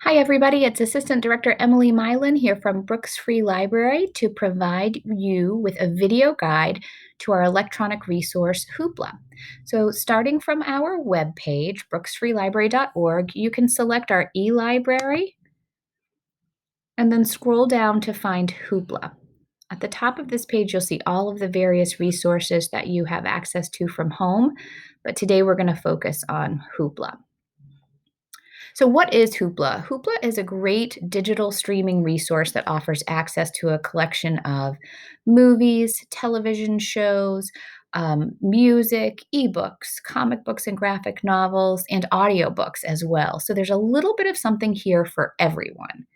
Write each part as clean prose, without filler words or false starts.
Hi, everybody. It's Assistant Director Emily Milan here from Brooks Free Library to provide you with a video guide to our electronic resource, Hoopla. So, starting from our webpage, brooksfreelibrary.org, you can select our e-library and then scroll down to find Hoopla. At the top of this page, you'll see all of the various resources that you have access to from home, but today we're going to focus on Hoopla. So, what is Hoopla? Hoopla is a great digital streaming resource that offers access to a collection of movies, television shows, music, ebooks, comic books and graphic novels, and audiobooks as well. So, there's a little bit of something here for everyone.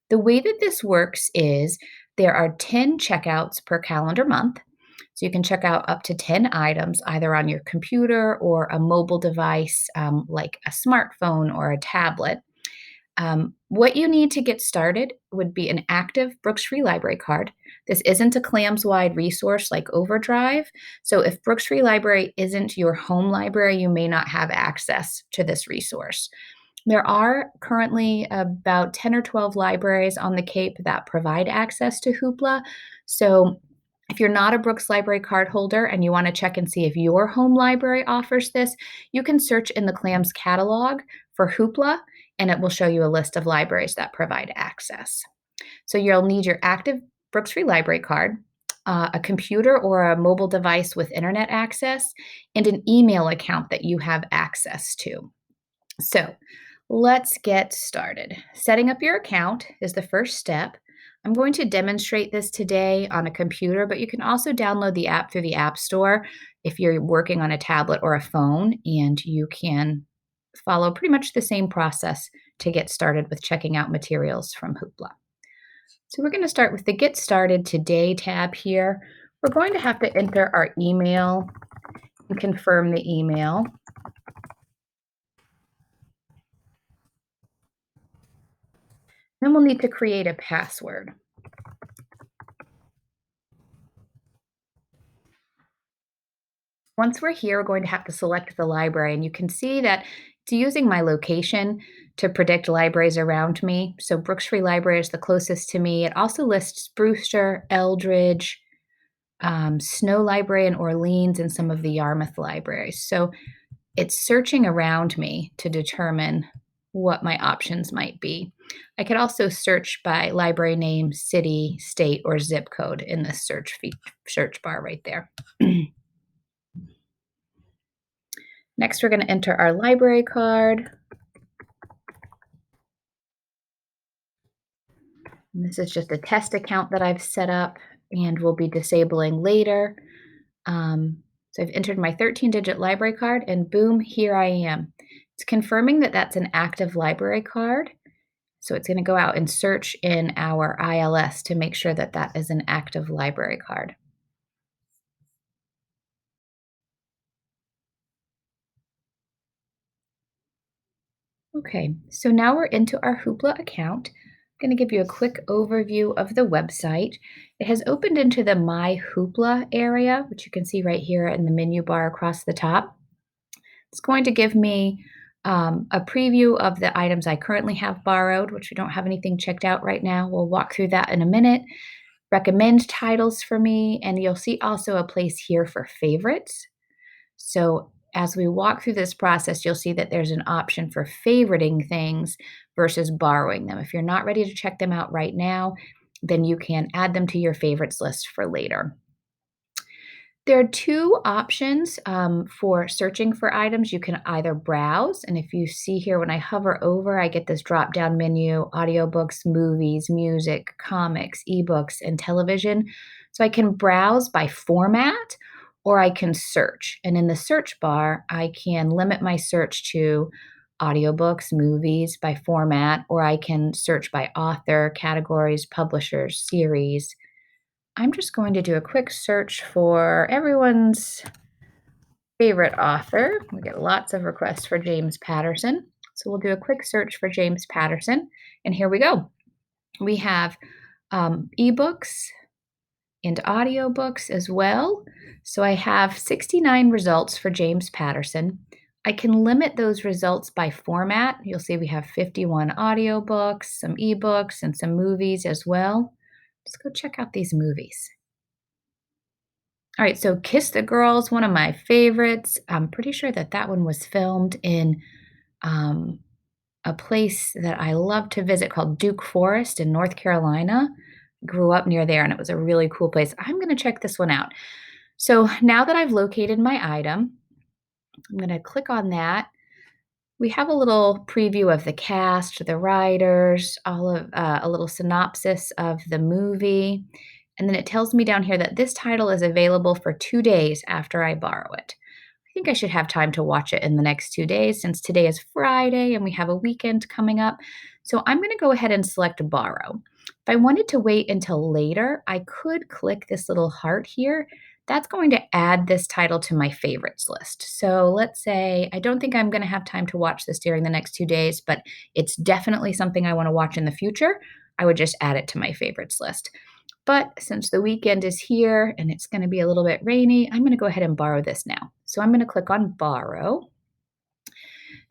The way that this works is there are 10 checkouts per calendar month. So you can check out up to 10 items either on your computer or a mobile device like a smartphone or a tablet. What you need to get started would be an active Brooks Free Library card. This isn't a clams wide resource like Overdrive. So if Brooks Free Library isn't your home library, you may not have access to this resource. There are currently about 10 or 12 libraries on the Cape that provide access to Hoopla. So if you're not a Brooks Library card holder and you want to check and see if your home library offers this, you can search in the CLAMS catalog for Hoopla and it will show you a list of libraries that provide access. So you'll need your active Brooks Free Library card, a computer or a mobile device with internet access, and an email account that you have access to. So let's get started. Setting up your account is the first step. I'm going to demonstrate this today on a computer, but you can also download the app through the App Store if you're working on a tablet or a phone, and you can follow pretty much the same process to get started with checking out materials from Hoopla. So we're going to start with the Get Started Today tab here. We're going to have to enter our email and confirm the email. Then we'll need to create a password. Once we're here, we're going to have to select the library, and you can see that it's using my location to predict libraries around me. So Brooks Free Library is the closest to me. It also lists Brewster, Eldridge, Snow Library in Orleans, and some of the Yarmouth libraries. So it's searching around me to determine what my options might be. I could also search by library name, city, state, or zip code in the search bar right there. Next, we're going to enter our library card. And this is just a test account that I've set up and will be disabling later. So I've entered my 13-digit library card, and boom, here I am. It's confirming that that's an active library card. So it's going to go out and search in our ILS to make sure that that is an active library card. Okay, so now we're into our Hoopla account. I'm going to give you a quick overview of the website. It has opened into the My Hoopla area, which you can see right here in the menu bar across the top. It's going to give me a preview of the items I currently have borrowed, which we don't have anything checked out right now. We'll walk through that in a minute. Recommend titles for me, and you'll see also a place here for favorites. So as we walk through this process, you'll see that there's an option for favoriting things versus borrowing them. If you're not ready to check them out right now, then you can add them to your favorites list for later. There are two options for searching for items. You can either browse, and if you see here when I hover over, I get this drop down menu, audiobooks, movies, music, comics, ebooks, and television. So I can browse by format or I can search. And in the search bar, I can limit my search to audiobooks, movies by format, or I can search by author, categories, publishers, series. I'm just going to do a quick search for everyone's favorite author. We get lots of requests for James Patterson. So we'll do a quick search for James Patterson. And here we go. We have ebooks and audiobooks as well. So I have 69 results for James Patterson. I can limit those results by format. You'll see we have 51 audiobooks, some ebooks, and some movies as well. Let's go check out these movies. All right, so Kiss the Girls, one of my favorites. I'm pretty sure that that one was filmed in um, a place that I love to visit called Duke Forest in North Carolina. Grew up near there, and it was a really cool place. I'm going to check this one out. So now that I've located my item, I'm going to click on that. We have a little preview of the cast, the writers, all of a little synopsis of the movie. And then it tells me down here that this title is available for 2 days after I borrow it. I think I should have time to watch it in the next 2 days since today is Friday and we have a weekend coming up. So I'm going to go ahead and select borrow. If I wanted to wait until later, I could click this little heart here. That's going to add this title to my favorites list. So let's say I don't think I'm going to have time to watch this during the next 2 days, but it's definitely something I want to watch in the future. I would just add it to my favorites list. But since the weekend is here and it's going to be a little bit rainy, I'm going to go ahead and borrow this now. So I'm going to click on borrow.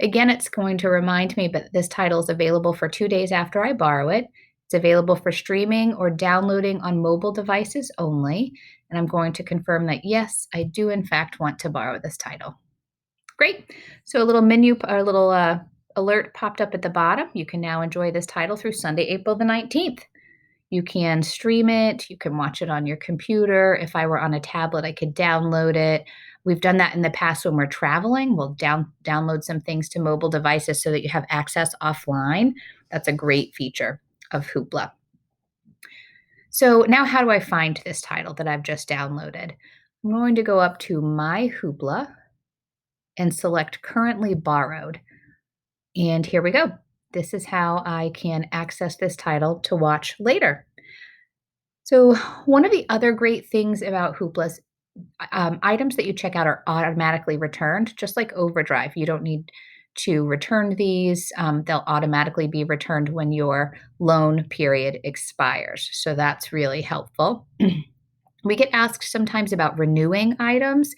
Again, it's going to remind me that this title is available for 2 days after I borrow it. It's available for streaming or downloading on mobile devices only. And I'm going to confirm that, yes, I do in fact want to borrow this title. Great. So a little menu or a little alert popped up at the bottom. You can now enjoy this title through Sunday, April the 19th. You can stream it, you can watch it on your computer. If I were on a tablet, I could download it. We've done that in the past when we're traveling. We'll download some things to mobile devices so that you have access offline. That's a great feature of Hoopla. So now how do I find this title that I've just downloaded? I'm going to go up to My Hoopla and select Currently Borrowed. And here we go. This is how I can access this title to watch later. So, one of the other great things about Hoopla's items that you check out are automatically returned, just like Overdrive. You don't need to return these, they'll automatically be returned when your loan period expires. So, that's really helpful. We get asked sometimes about renewing items.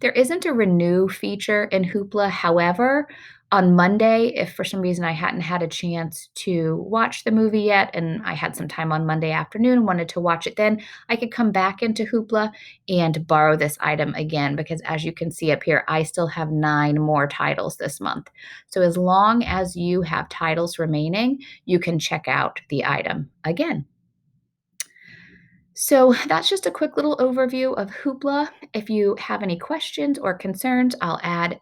There isn't a renew feature in Hoopla. However, on Monday, if for some reason I hadn't had a chance to watch the movie yet and I had some time on Monday afternoon and wanted to watch it then, I could come back into Hoopla and borrow this item again because as you can see up here, I still have 9 more titles this month. So as long as you have titles remaining, you can check out the item again. So that's just a quick little overview of Hoopla. If you have any questions or concerns, I'll add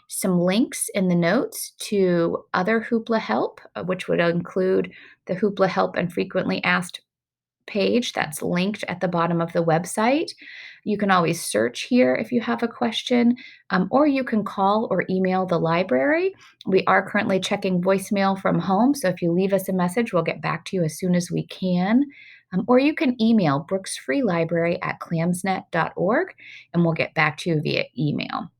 some links in the notes to other Hoopla help, which would include the Hoopla help and frequently asked page that's linked at the bottom of the website. You can always search here if you have a question, or you can call or email the library. We are currently checking voicemail from home, so if you leave us a message, we'll get back to you as soon as we can. Or you can email brooksfreelibrary@clamsnet.org, and we'll get back to you via email.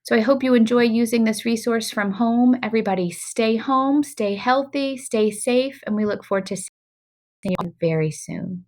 So I hope you enjoy using this resource from home. Everybody stay home, stay healthy, stay safe, and we look forward to seeing you very soon.